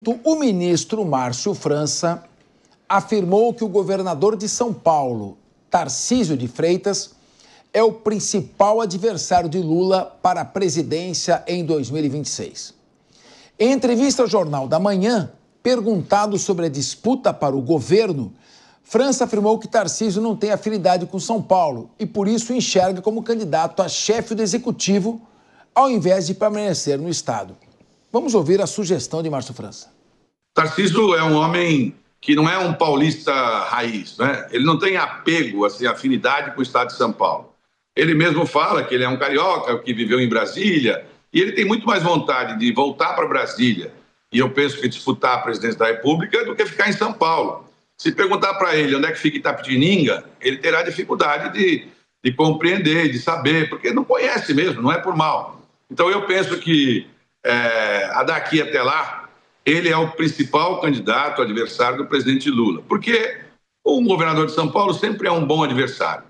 O ministro Márcio França afirmou que o governador de São Paulo, Tarcísio de Freitas, é o principal adversário de Lula para a presidência em 2026. Em entrevista ao Jornal da Manhã, perguntado sobre a disputa para o governo, França afirmou que Tarcísio não tem afinidade com São Paulo e, por isso, enxerga como candidato a chefe do executivo, ao invés de permanecer no estado. Vamos ouvir a sugestão de Márcio França. Tarcísio é um homem que não é um paulista raiz, né? Ele não tem apego, assim, afinidade com o estado de São Paulo. Ele mesmo fala que ele é um carioca, que viveu em Brasília, e ele tem muito mais vontade de voltar para Brasília, e eu penso que disputar a presidência da República, do que ficar em São Paulo. Se perguntar para ele onde é que fica Itapetininga, ele terá dificuldade de compreender, de saber, porque não conhece mesmo, não é por mal. Então eu penso que daqui até lá, ele é o principal candidato, adversário do presidente Lula, porque um governador de São Paulo sempre é um bom adversário.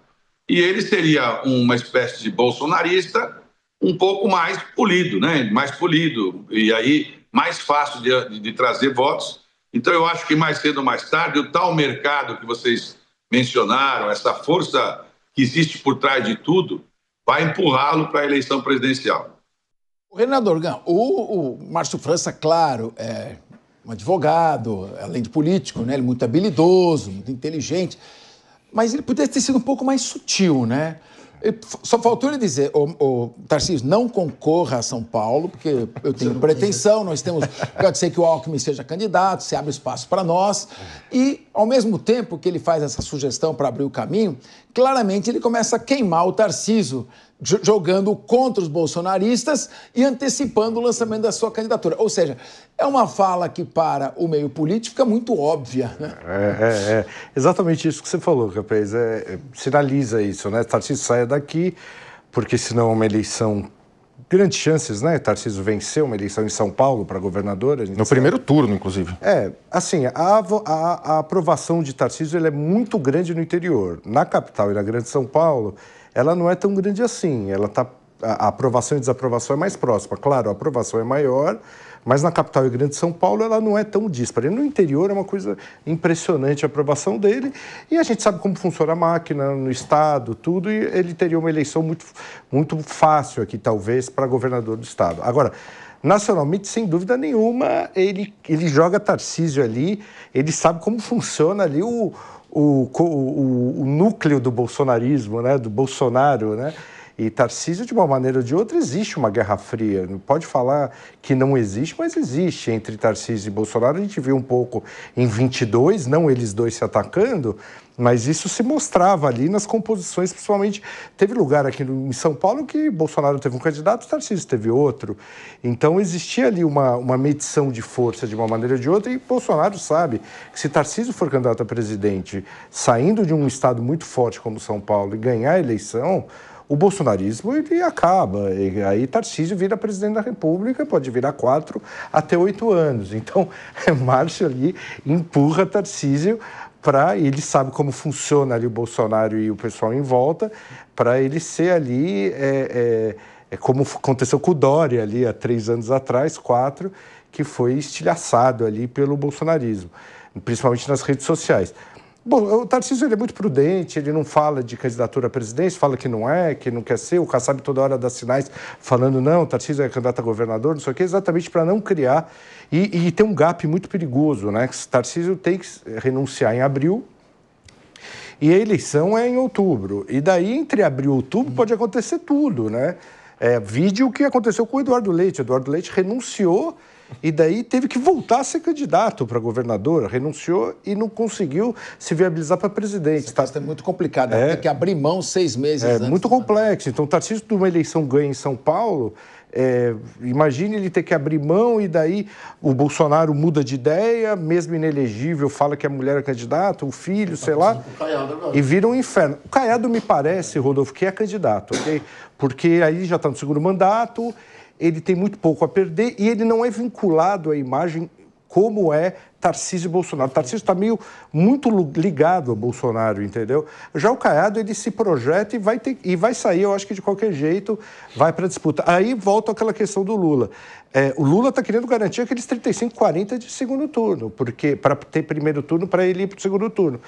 E ele seria uma espécie de bolsonarista um pouco mais polido, né? Mais polido, e aí mais fácil de trazer votos. Então eu acho que mais cedo ou mais tarde, o tal mercado que vocês mencionaram, essa força que existe por trás de tudo, vai empurrá-lo para a eleição presidencial. Renan Organ, o Márcio França, claro, é um advogado, além de político, né? Ele é muito habilidoso, muito inteligente, mas ele poderia ter sido um pouco mais sutil, né? Só faltou ele dizer, Tarcísio, não concorra a São Paulo, porque eu tenho pretensão, nós temos, pode ser que o Alckmin seja candidato, se abre espaço para nós, e ao mesmo tempo que ele faz essa sugestão para abrir o caminho, claramente ele começa a queimar o Tarcísio, jogando contra os bolsonaristas e antecipando o lançamento da sua candidatura. Ou seja, é uma fala que para o meio político fica muito óbvia, né? Exatamente isso que você falou, Capês. Sinaliza isso, né? Tarcísio saia daqui, porque senão é uma eleição... Grandes chances, né? Tarcísio venceu uma eleição em São Paulo para governador. No primeiro turno, inclusive. Assim, a aprovação de Tarcísio ela é muito grande no interior. Na capital e na grande São Paulo, ela não é tão grande assim. A aprovação e desaprovação é mais próxima. Claro, a aprovação é maior, mas na capital e grande São Paulo ela não é tão díspara. No interior é uma coisa impressionante a aprovação dele, e a gente sabe como funciona a máquina no estado, tudo, e ele teria uma eleição muito, muito fácil aqui, talvez, para governador do estado. Agora, nacionalmente, sem dúvida nenhuma, ele joga Tarcísio ali, ele sabe como funciona ali o núcleo do bolsonarismo, né, do Bolsonaro, né? E Tarcísio, de uma maneira ou de outra, existe uma guerra fria. Não pode falar que não existe, mas existe entre Tarcísio e Bolsonaro. A gente viu um pouco em 22, não eles dois se atacando, mas isso se mostrava ali nas composições, principalmente. Teve lugar aqui em São Paulo que Bolsonaro teve um candidato, Tarcísio teve outro. Então existia ali uma medição de força de uma maneira ou de outra, e Bolsonaro sabe que se Tarcísio for candidato a presidente, saindo de um estado muito forte como São Paulo, e ganhar a eleição, o bolsonarismo ele acaba, e aí Tarcísio vira presidente da República, pode virar 4 até 8 anos. Então, Márcio ali empurra Tarcísio para ele sabe como funciona ali o Bolsonaro e o pessoal em volta, para ele ser ali, como aconteceu com o Dória ali há 3 anos atrás, 4, que foi estilhaçado ali pelo bolsonarismo, principalmente nas redes sociais. Bom, o Tarcísio ele é muito prudente, ele não fala de candidatura à presidência, fala que não quer ser, o Kassab toda hora dá sinais falando não, o Tarcísio é candidato a governador, não sei o quê, exatamente para não criar, e tem um gap muito perigoso, né? O Tarcísio tem que renunciar em abril, e a eleição é em outubro, e daí entre abril e outubro pode acontecer tudo, né? Vide o que aconteceu com o Eduardo Leite renunciou, e daí teve que voltar a ser candidato para governador, renunciou e não conseguiu se viabilizar para presidente. Essa é muito complicado, tem que abrir mão 6 meses antes. É muito complexo. Então, o Tarcísio, de uma eleição ganha em São Paulo, imagine ele ter que abrir mão, e daí o Bolsonaro muda de ideia, mesmo inelegível, fala que a mulher é candidata, o filho, sei lá, e vira um inferno. O Caiado me parece, Rodolfo, que é candidato, ok? Porque aí já está no segundo mandato, ele tem muito pouco a perder e ele não é vinculado à imagem como é Tarcísio e Bolsonaro. Tarcísio está muito ligado ao Bolsonaro, entendeu? Já o Caiado, ele se projeta e vai sair, eu acho que de qualquer jeito, vai para a disputa. Aí volta aquela questão do Lula. O Lula está querendo garantir aqueles 35, 40 de segundo turno, porque para ter primeiro turno, para ele ir para o segundo turno.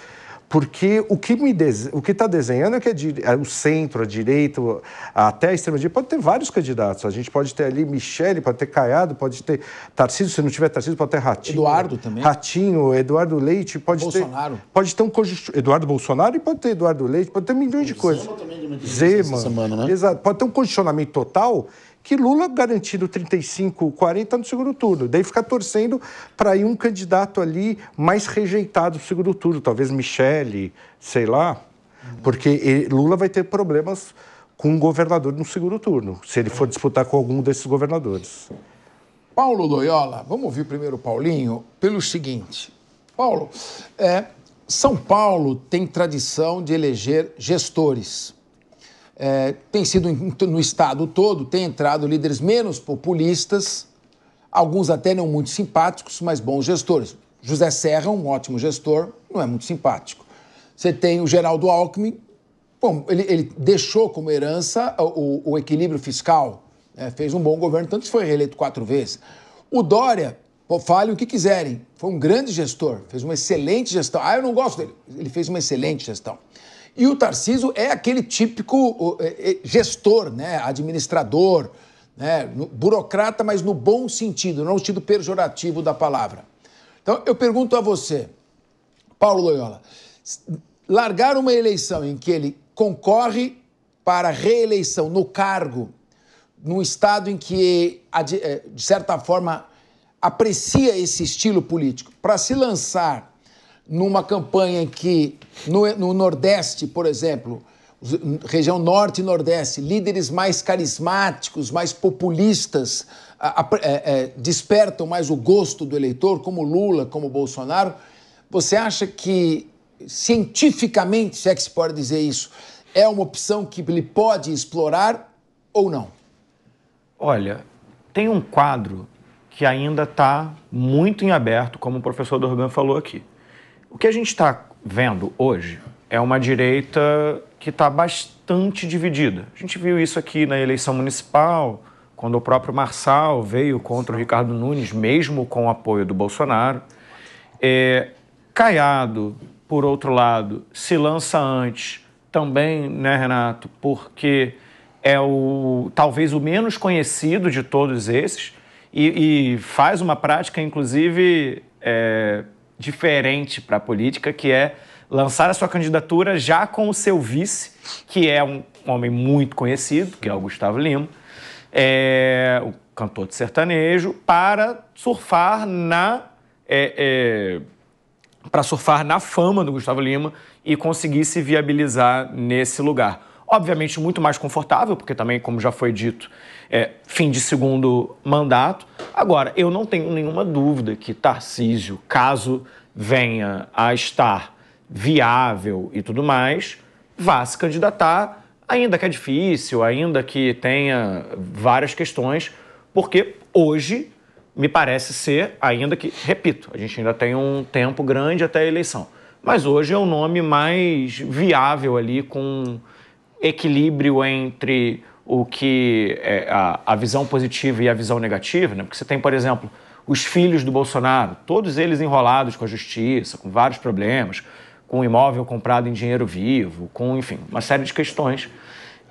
Porque o que está desenhando é que o centro, a direita, até a extrema-direita, pode ter vários candidatos. A gente pode ter ali Michele, pode ter Caiado, pode ter Tarcísio, se não tiver Tarcísio, pode ter Ratinho. Eduardo também. Ratinho, Eduardo Leite, Bolsonaro. Pode ter Eduardo Bolsonaro e pode ter Eduardo Leite, pode ter milhões de coisas. Zema, semana, né? Exato. Pode ter um condicionamento total que Lula garantindo 35, 40 no segundo turno. Daí ficar torcendo para ir um candidato ali mais rejeitado no segundo turno, talvez Michele, sei lá, porque Lula vai ter problemas com um governador no segundo turno, se ele for disputar com algum desses governadores. Paulo Loyola, vamos ouvir primeiro o Paulinho, pelo seguinte. Paulo, São Paulo tem tradição de eleger gestores. Tem sido no estado todo, tem entrado líderes menos populistas, alguns até não muito simpáticos, mas bons gestores. José Serra, um ótimo gestor, não é muito simpático. Você tem o Geraldo Alckmin, bom, ele deixou como herança o equilíbrio fiscal, fez um bom governo, tanto que foi reeleito 4 vezes. O Dória, fale o que quiserem, foi um grande gestor, fez uma excelente gestão. Eu não gosto dele, ele fez uma excelente gestão. E o Tarcísio é aquele típico gestor, né? Administrador, né? Burocrata, mas no bom sentido, não no sentido pejorativo da palavra. Então, eu pergunto a você, Paulo Loyola, largar uma eleição em que ele concorre para reeleição no cargo, num estado em que, de certa forma, aprecia esse estilo político, para se lançar numa campanha em que, no Nordeste, por exemplo, região Norte e Nordeste, líderes mais carismáticos, mais populistas, despertam mais o gosto do eleitor, como Lula, como Bolsonaro. Você acha que, cientificamente, se é que se pode dizer isso, é uma opção que ele pode explorar ou não? Olha, tem um quadro que ainda está muito em aberto, como o professor Dorgan falou aqui. O que a gente está vendo hoje é uma direita que está bastante dividida. A gente viu isso aqui na eleição municipal, quando o próprio Marçal veio contra o Ricardo Nunes, mesmo com o apoio do Bolsonaro. Caiado, por outro lado, se lança antes também, né, Renato, porque é talvez o menos conhecido de todos esses e faz uma prática, inclusive, diferente para a política, que é lançar a sua candidatura já com o seu vice, que é um homem muito conhecido, que é o Gustavo Lima, o cantor de sertanejo, para surfar na fama do Gustavo Lima e conseguir se viabilizar nesse lugar. Obviamente muito mais confortável, porque também, como já foi dito, fim de segundo mandato. Agora, eu não tenho nenhuma dúvida que Tarcísio, caso venha a estar viável e tudo mais, vá se candidatar, ainda que é difícil, ainda que tenha várias questões, porque hoje me parece ser, ainda que, repito, a gente ainda tem um tempo grande até a eleição, mas hoje é o nome mais viável ali, com equilíbrio entre o que é a visão positiva e a visão negativa, né? Porque você tem, por exemplo, os filhos do Bolsonaro, todos eles enrolados com a justiça, com vários problemas, com um imóvel comprado em dinheiro vivo, com, enfim, uma série de questões.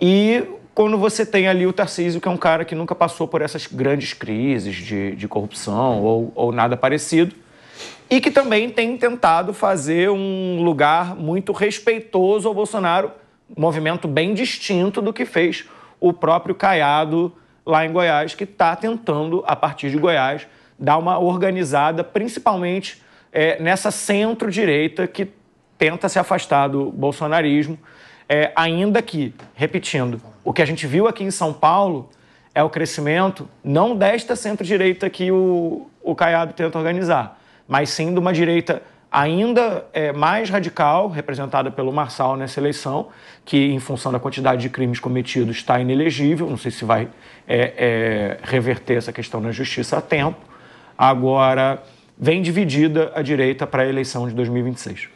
E quando você tem ali o Tarcísio, que é um cara que nunca passou por essas grandes crises de corrupção ou nada parecido, e que também tem tentado fazer um lugar muito respeitoso ao Bolsonaro, um movimento bem distinto do que fez o próprio Caiado lá em Goiás, que está tentando, a partir de Goiás, dar uma organizada, principalmente nessa centro-direita que tenta se afastar do bolsonarismo, ainda que, repetindo, o que a gente viu aqui em São Paulo é o crescimento não desta centro-direita que o Caiado tenta organizar, mas sim de uma direita ainda mais radical, representada pelo Marçal nessa eleição, que, em função da quantidade de crimes cometidos, está inelegível. Não sei se vai reverter essa questão na justiça a tempo. Agora, vem dividida a direita para a eleição de 2026.